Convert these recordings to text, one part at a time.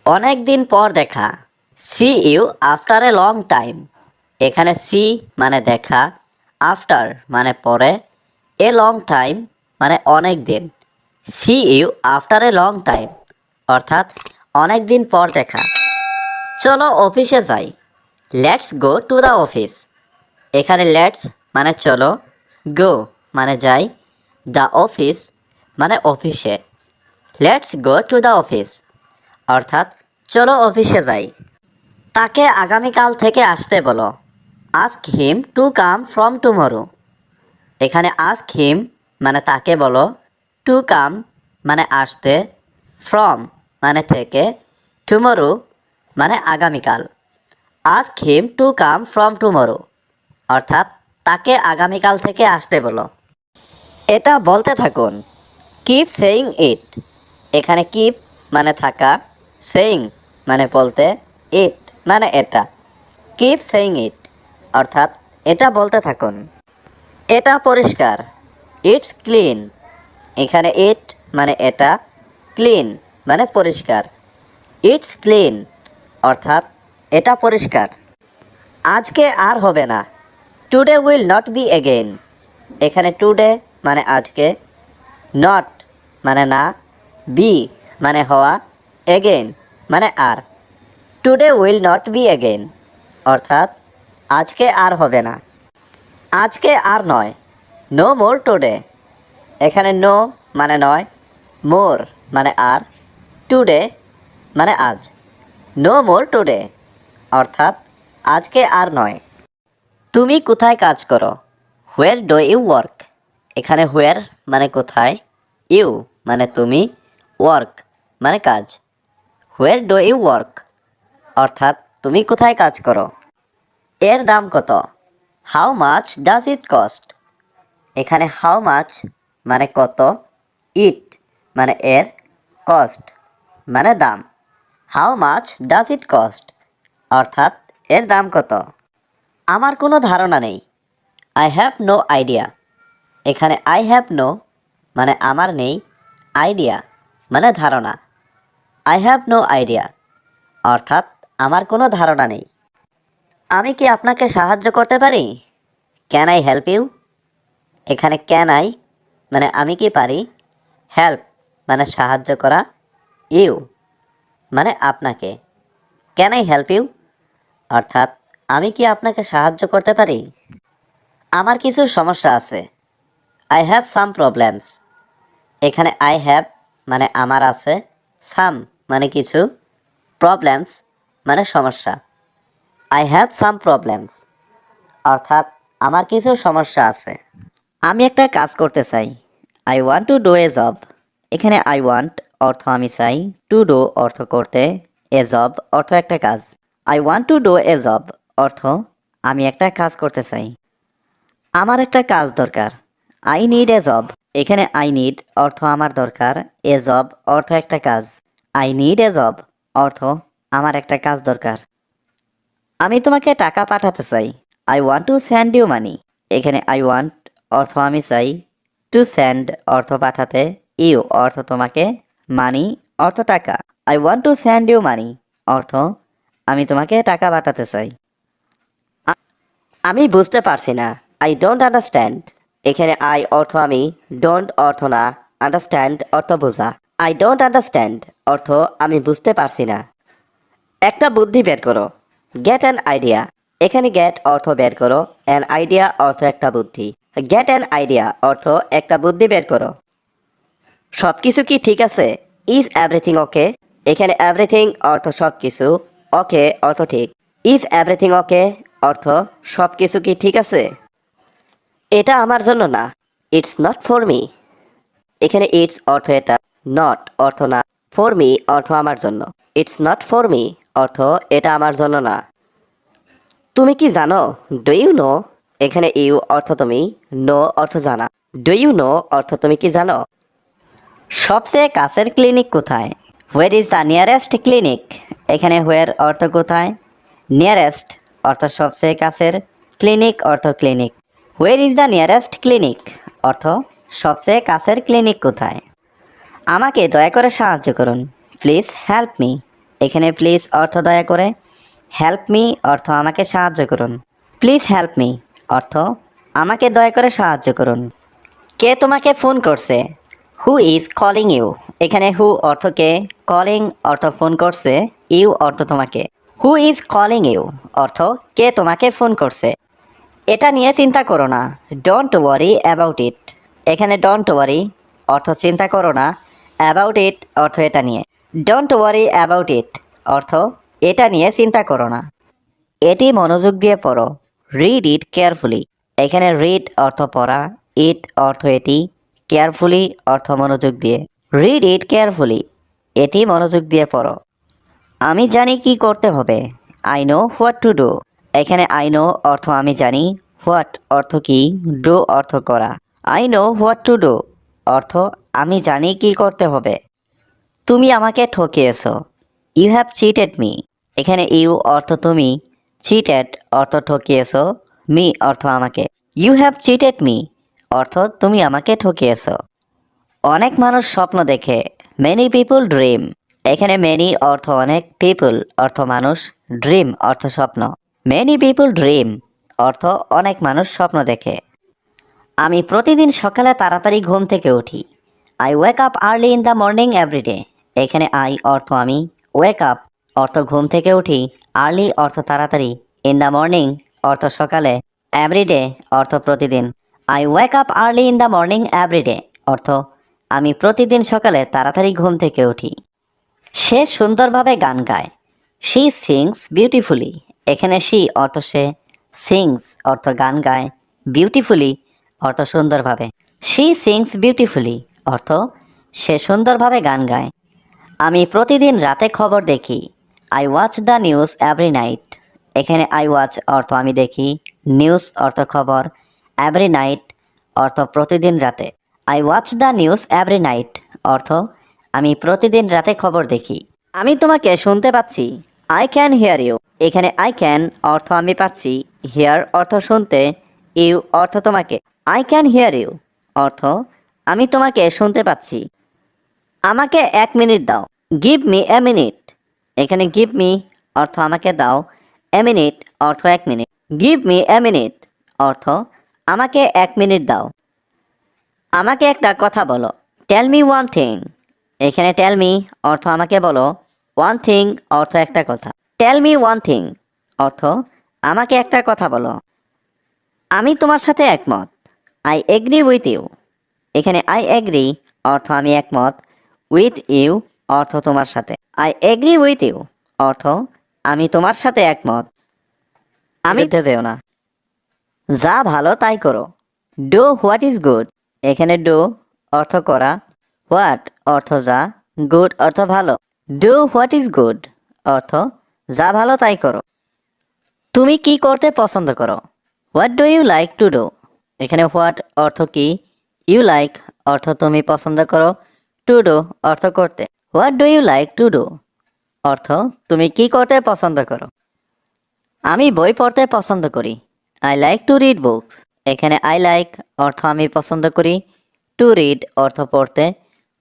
অনেক দিন পর দেখা। See you after a long time. এখানে সি মানে দেখা, আফটার মানে পরে, এ লং টাইম মানে অনেক দিন। See you after a long time অর্থাৎ অনেক দিন পর দেখা। চলো অফিসে যাই। Let's go to the office. এখানে লেটস মানে চলো, গো মানে যাই, দ্য অফিস মানে অফিসে। Let's go to the office অর্থাৎ চলো অফিসে যাই। তাকে আগামীকাল থেকে আসতে বলো। Ask him to come from tomorrow. এখানে আস্ক হিম মানে তাকে বলো, টু কাম মানে আসতে, ফ্রম মানে থেকে, টুমরো মানে আগামীকাল। Ask him to come from tomorrow অর্থাৎ তাকে আগামীকাল থেকে আসতে বলো। এটা বলতে থাকুন। Keep saying it. এখানে কিপ মানে থাকা, সেইং মানে বলতে, ইট মানে এটা। কিপ সেইং ইট অর্থাৎ এটা বলতে থাকুন। এটা পরিষ্কার। It's clean. এখানে ইট মানে এটা, ক্লিন মানে পরিষ্কার। ইটস ক্লিন অর্থাৎ এটা পরিষ্কার। আজকে আর হবে না। Today will not be again. এখানে টুডে মানে আজকে, নট মানে না, বি মানে হওয়া, এগেইন মানে আর। Today will not be again অর্থাৎ আজকে আর হবে না। আজকে আর নয়। No more today. এখানে নো মানে নয়, মোর মানে আর, টুডে মানে আজ। নো মোর টুডে অর্থাৎ আজকে আর নয়। তুমি কোথায় কাজ করো? Where do you work. এখানে হোয়ার মানে কোথায়, ইউ মানে তুমি, ওয়ার্ক মানে কাজ। হোয়ার ডু ইউ ওয়ার্ক অর্থাৎ তুমি কোথায় কাজ করো। এর দাম কত? How much does it cost. এখানে হাউ মাচ মানে কত, ইট মানে এর, কস্ট মানে দাম। How much does it cost অর্থাৎ এর দাম কত। আমার কোনো ধারণা নেই। I have no idea. এখানে আই হ্যাভ নো মানে আমার নেই, আইডিয়া মানে ধারণা। আই হ্যাভ নো আইডিয়া অর্থাৎ আমার কোনো ধারণা নেই। আমি কি আপনাকে সাহায্য করতে পারি? Can I help you. এখানে ক্যান আই মানে আমি কি পারি, হেল্প মানে সাহায্য করা, ইউ মানে আপনাকে। ক্যান আই হেল্প ইউ অর্থাৎ আমি কি আপনাকে সাহায্য করতে পারি? আমার কিছু সমস্যা আছে। I have some problems. এখানে আই হ্যাভ মানে আমার আছে, সাম মানে কিছু, প্রবলেমস মানে সমস্যা। আই হ্যাভ সাম প্রবলেমস অর্থাৎ আমার কিছু সমস্যা আছে। আমি একটা কাজ করতে চাই। I want to do a job. এখানে আই ওয়ান্ট অর্থ আমি চাই, টু ডু অর্থ করতে, এ জব অর্থ একটা কাজ। I want to do a job অর্থ আমি একটা কাজ করতে চাই। আমার একটা কাজ দরকার। I need a job. এখানে আই নিড অর্থ আমার দরকার, এ জব অর্থ একটা কাজ। আই নিড এ জব অর্থ আমার একটা কাজ দরকার। আমি তোমাকে টাকা পাঠাতে চাই। I want to send you money. এখানে আই ওয়ান্ট অর্থ আমি চাই, টু সেন্ড অর্থ পাঠাতে, ইউ অর্থ তোমাকে, মানি অর্থ টাকা। I want to send you money অর্থ আমি তোমাকে টাকা পাঠাতে চাই। আমি বুঝতে পারছি না। I don't understand. এখানে আই অর্থ আমি, ডোন্ট অর্থ না, আন্ডারস্ট্যান্ড অর্থ বোঝা। আই ডোন্ট আন্ডারস্ট্যান্ড অর্থ আমি বুঝতে পারছি না। একটা বুদ্ধি বের করো। Get an idea. এখানে গেট অর্থ বের করো, অ্যান আইডিয়া অর্থ একটা বুদ্ধি। গেট অ্যান আইডিয়া অর্থ একটা বুদ্ধি বের করো। সব কিছু কি ঠিক আছে? Is everything okay. এখানে এভরিথিং অর্থ সব কিছু, ওকে অর্থ ঠিক। ইজ এভরিথিং ওকে অর্থ সব কিছু কি ঠিক আছে? এটা আমার জন্য না। It's not for me. এখানে ইটস অর্থ এটা, নট অর্থ না, ফর মি অর্থ আমার জন্য। ইটস নট ফর মি অর্থ এটা আমার জন্য না। তুমি কি জানো? Do you know. এখানে ইউ অর্থ তুমি, নো অর্থ জানা। ডু ইউ নো অর্থ তুমি কি জানো? সবচেয়ে কাছের ক্লিনিক কোথায়? Where is the nearest clinic. এখানে হোয়ার অর্থ কোথায়, নিয়ারেস্ট অর্থ সবচেয়ে কাছের, ক্লিনিক অর্থ clinic. Where is the nearest clinic অর্থ সবচেয়ে কাছের ক্লিনিক কোথায়? আমাকে দয়া করে সাহায্য করুন। Please help me. এখানে প্লিজ অর্থ দয়া করে, হেল্প মি অর্থ আমাকে সাহায্য করুন। প্লিজ হেল্প মি অর্থ আমাকে দয়া করে সাহায্য করুন। কে তোমাকে ফোন করছে? Who is calling you? এখানে হু অর্থ কে, কলিং অর্থ ফোন করছে, ইউ অর্থ তোমাকে। হু ইজ কলিং ইউ অর্থ কে তোমাকে ফোন করছে। এটা নিয়ে চিন্তা করো না, ডোন্ট ওয়ারি অ্যাবাউট ইট। এখানে ডোন্ট ওয়ারি অর্থ চিন্তা করো না, অ্যাবাউট ইট অর্থ এটা নিয়ে। ডোন্ট ওয়ারি অ্যাবাউট ইট অর্থ এটা নিয়ে চিন্তা করো না। এটি মনোযোগ দিয়ে পড়ো, রিড ইট কেয়ারফুলি। এখানে রিড অর্থ পড়া, ইট অর্থ এটি, কেয়ারফুলি অর্থ মনোযোগ দিয়ে। রিড ইট কেয়ারফুলি, এটি মনোযোগ দিয়ে পড়ো। আমি জানি কি করতে হবে, I know what to do. এখানে আই নো অর্থ আমি জানি, হোয়াট অর্থ কি, ডু অর্থ করা। I know what to do অর্থ আমি জানি কি করতে হবে। তুমি আমাকে ঠকিয়েছো, ইউ হ্যাভ চিটেড মি। এখানে ইউ অর্থ তুমি, চিটেড অর্থ ঠকিয়েছো, মি অর্থ আমাকে। ইউ হ্যাভ চিটেড মি অর্থ তুমি আমাকে ঠকিয়েছো। অনেক মানুষ স্বপ্ন দেখে, মেনি পিপুল ড্রিম। এখানে মেনি অর্থ অনেক, পিপুল অর্থ মানুষ, ড্রিম অর্থ স্বপ্ন। মেনি পিপুল ড্রিম অর্থ অনেক মানুষ স্বপ্ন দেখে। আমি প্রতিদিন সকালে তাড়াতাড়ি ঘুম থেকে উঠি, I wake up early in the morning everyday. এখানে আই অর্থ আমি, ওয়েক আপ অর্থ ঘুম থেকে উঠি, আর্লি অর্থ তাড়াতাড়ি, ইন দ্য মর্নিং অর্থ সকালে, এভরিডে অর্থ প্রতিদিন। I wake up early in the morning everyday অর্থ আমি প্রতিদিন সকালে তাড়াতাড়ি ঘুম থেকে উঠি। সে সুন্দরভাবে গান গায়, শি সিংস বিউটিফুলি। এখানে শি অর্থ সে, সিংস অর্থ গান গায়, বিউটিফুলি অর্থ সুন্দরভাবে। শি সিংস বিউটিফুলি অর্থ সে সুন্দরভাবে গান গায়। আমি প্রতিদিন রাতে খবর দেখি, I watch the news every night. এখানে আই ওয়াচ অর্থ আমি দেখি, নিউজ অর্থ খবর, এভরি নাইট অর্থ প্রতিদিন রাতে। I watch the news every night অর্থ আমি প্রতিদিন রাতে খবর দেখি। আমি তোমাকে শুনতে পাচ্ছি, আই ক্যান হিয়ার ইউ। এখানে আই ক্যান অর্থ আমি পাচ্ছি, হিয়ার অর্থ শুনতে, ইউ অর্থ তোমাকে। আই ক্যান হিয়ার ইউ অর্থ আমি তোমাকে শুনতে পাচ্ছি। আমাকে 1 মিনিট দাও, গিভ মি এ মিনিট। এখানে গিভ মি অর্থ আমাকে দাও, এ মিনিট অর্থ 1 minute. Give me a minute অর্থ আমাকে 1 মিনিট দাও। আমাকে একটা কথা বলো, টেল মি ওয়ান থিং। এখানে টেল মি অর্থ আমাকে বলো, ওয়ান থিং অর্থ একটা কথা। টেল মি ওয়ান থিং অর্থ আমাকে একটা কথা বলো। আমি তোমার সাথে একমত, আই এগ্রি উইথ ইউ। এখানে আই এগ্রি অর্থ আমি একমত, উইথ ইউ অর্থ তোমার সাথে। আই এগ্রি উইথ ইউ অর্থ আমি তোমার সাথে একমত। আমি যেও না, যা ভালো তাই করো, ডু হোয়াট ইজ গুড। এখানে ডু অর্থ করা, হোয়াট অর্থ যা, গুড অর্থ ভালো। ডু হোয়াট ইজ গুড অর্থ যা ভালো তাই করো। তুমি কি করতে পছন্দ করো, what do you like to do. এখানে হোয়াট অর্থ কি, ইউ লাইক অর্থ তুমি পছন্দ করো, টু ডু অর্থ করতে। What do you like to do অর্থ তুমি কি করতে পছন্দ করো। আমি বই পড়তে পছন্দ করি, I like to read books. এখানে আই লাইক অর্থ আমি পছন্দ করি, টু রিড অর্থ পড়তে,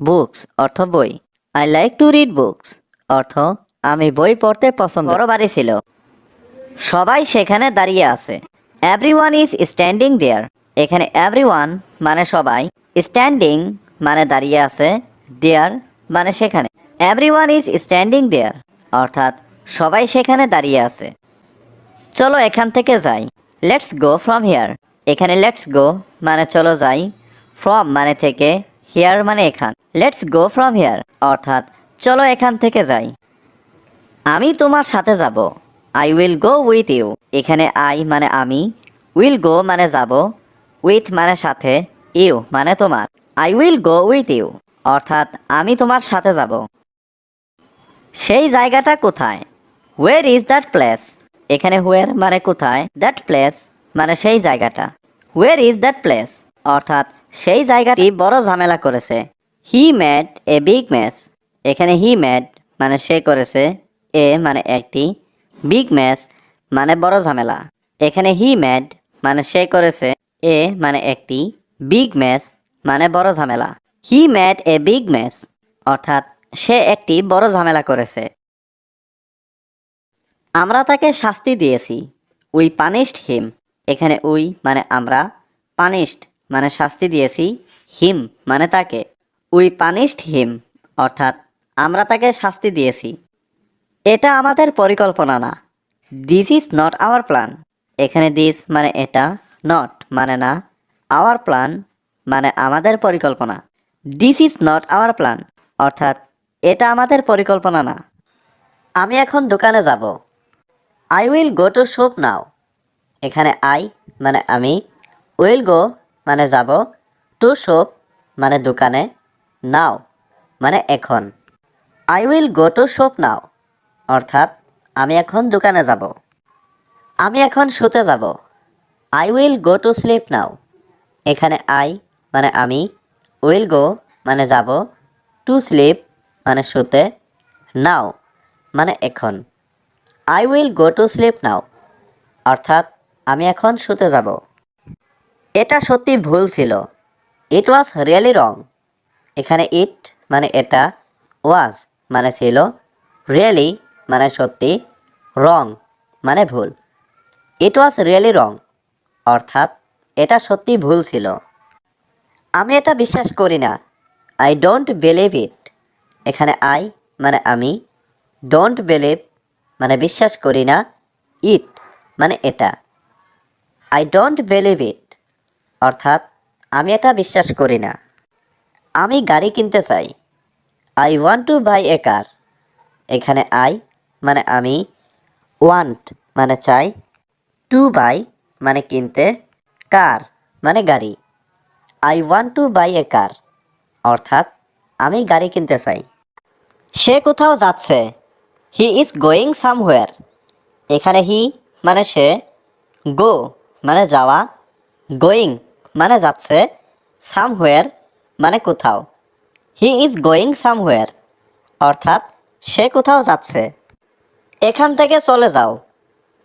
বুকস অর্থ বই। I like to read books অর্থ আমি বই পড়তে পছন্দ। বড় বাড়ি ছিল, সবাই সেখানে দাঁড়িয়ে আছে, এভরিওয়ান ইজ স্ট্যান্ডিং দেয়ার। এখানে এভরিওয়ান মানে সবাই, স্ট্যান্ডিং মানে দাঁড়িয়ে আছে, দেয়ার মানে সেখানে। এভরিওয়ান ইজ স্ট্যান্ডিং দেয়ার অর্থাৎ সবাই সেখানে দাঁড়িয়ে আছে। চলো এখান থেকে যাই, লেটস গো ফ্রম হিয়ার। এখানে লেটস গো মানে চলো যাই, ফ্রম মানে থেকে, হিয়ার মানে এখান। লেটস গো ফ্রম হিয়ার অর্থাৎ চলো এখান থেকে যাই। আমি তোমার সাথে যাব, I will go with you. এখানে আই মানে আমি, উইল গো মানে যাব, উইথ মানে সাথে, ইউ মানে তোমার। I will go with you অর্থাৎ আমি তোমার সাথে যাব। সেই জায়গাটা কোথায়, হোয়ার ইজ দ্যাট প্লেস। এখানে হোয়ার মানে কোথায়, দ্যাট প্লেস মানে সেই জায়গাটা। হোয়ার ইজ দ্যাট প্লেস অর্থাৎ সেই জায়গাটি বড় ঝামেলা করেছে, he made a big mess. এখানে হি মেড মানে সে করেছে, এ মানে একটি, বিগ মেস মানে বড় ঝামেলা। এখানে হি মেড মানে সে করেছে, এ মানে একটি, বিগ মেস মানে বড় ঝামেলা। He made a big mess অর্থাৎ সে একটি বড় ঝামেলা করেছে। আমরা তাকে শাস্তি দিয়েছি। উই পানিশড হিম। এখানে উই মানে আমরা, পানিশড মানে শাস্তি দিয়েছি, হিম মানে তাকে। উই পানিশড হিম অর্থাৎ আমরা তাকে শাস্তি দিয়েছি। এটা আমাদের পরিকল্পনা না। This is not our plan. এখানে দিস মানে এটা, নট মানে না, আওয়ার প্ল্যান মানে আমাদের পরিকল্পনা। This is not our plan অর্থাৎ এটা আমাদের পরিকল্পনা না। আমি এখন দোকানে যাব। I will go to shop নাও। এখানে আই মানে আমি, উইল গো মানে যাব, টু শপ মানে দোকানে, নাও মানে এখন। I will go to shop নাও অর্থাৎ আমি এখন দোকানে যাব। আমি এখন শুতে যাব। I will go to sleep now. এখানে আই মানে আমি, উইল গো মানে যাব, টু স্লিপ মানে শুতে, নাও মানে এখন। I will go to sleep now অর্থাৎ আমি এখন শুতে যাব। এটা সত্যি ভুল ছিল। ইট ওয়াজ রিয়েলি রং। এখানে ইট মানে এটা, ওয়াজ মানে ছিল, রিয়েলি মানে সত্যি, রং মানে ভুল। ইট ওয়াজ রিয়েলি রং অর্থাৎ এটা সত্যি ভুল ছিল। আমি এটা বিশ্বাস করি না। I don't believe it. এখানে আই মানে আমি, ডোন্ট বিলিভ মানে বিশ্বাস করি না, ইট মানে এটা। আই ডোন্ট বিলিভ ইট অর্থাৎ আমি এটা বিশ্বাস করি না। আমি গাড়ি কিনতে চাই। আই ওয়ান্ট টু বাই এ কার। এখানে আই মানে আমি, ওয়ান্ট মানে চাই, টু বাই মানে কিনতে, কার মানে গাড়ি। আই ওয়ান্ট টু বাই এ কার অর্থাৎ আমি গাড়ি কিনতে চাই। সে কোথাও যাচ্ছে। He is going somewhere. এখানে হি মানে সে, গো মানে যাওয়া, গোয়িং মানে যাচ্ছে, সামহোয়ার মানে কোথাও। হি ইজ গোয়িং সামহোয়ার অর্থাৎ সে কোথাও যাচ্ছে। এখান থেকে চলে যাও।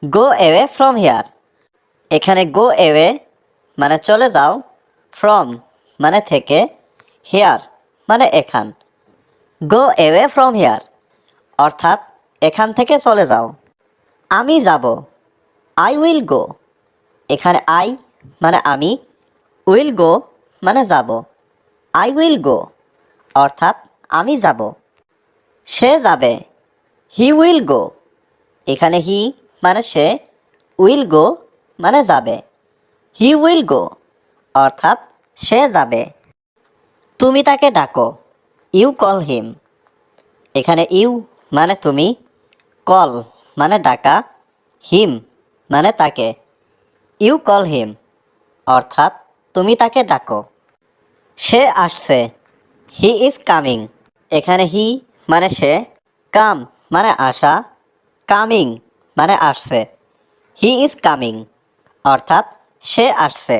Go away from here. এখানে গো অ্যাওয়ে মানে চলে যাও, ফ্রম মানে থেকে, হিয়ার মানে এখান। গো অ্যাওয়ে ফ্রম হিয়ার অর্থাৎ এখান থেকে চলে যাও। আমি যাব। আই উইল গো। এখানে আই মানে আমি, উইল গো মানে যাব, আই উইল গো অর্থাৎ আমি যাব। সে যাবে। He will go. এখানে হি মানে সে, উইল গো মানে যাবে, হি উইল গো অর্থাৎ সে যাবে। তুমি তাকে ডাকো। You call him. এখানে ইউ মানে তুমি, কল মানে ডাকা, হিম মানে তাকে। ইউ কল হিম অর্থাৎ তুমি তাকে ডাকো। সে আসছে। He is coming. এখানে হি মানে সে, কাম মানে আসা, কামিং মানে আসছে। হি ইজ কামিং অর্থাৎ সে আসছে।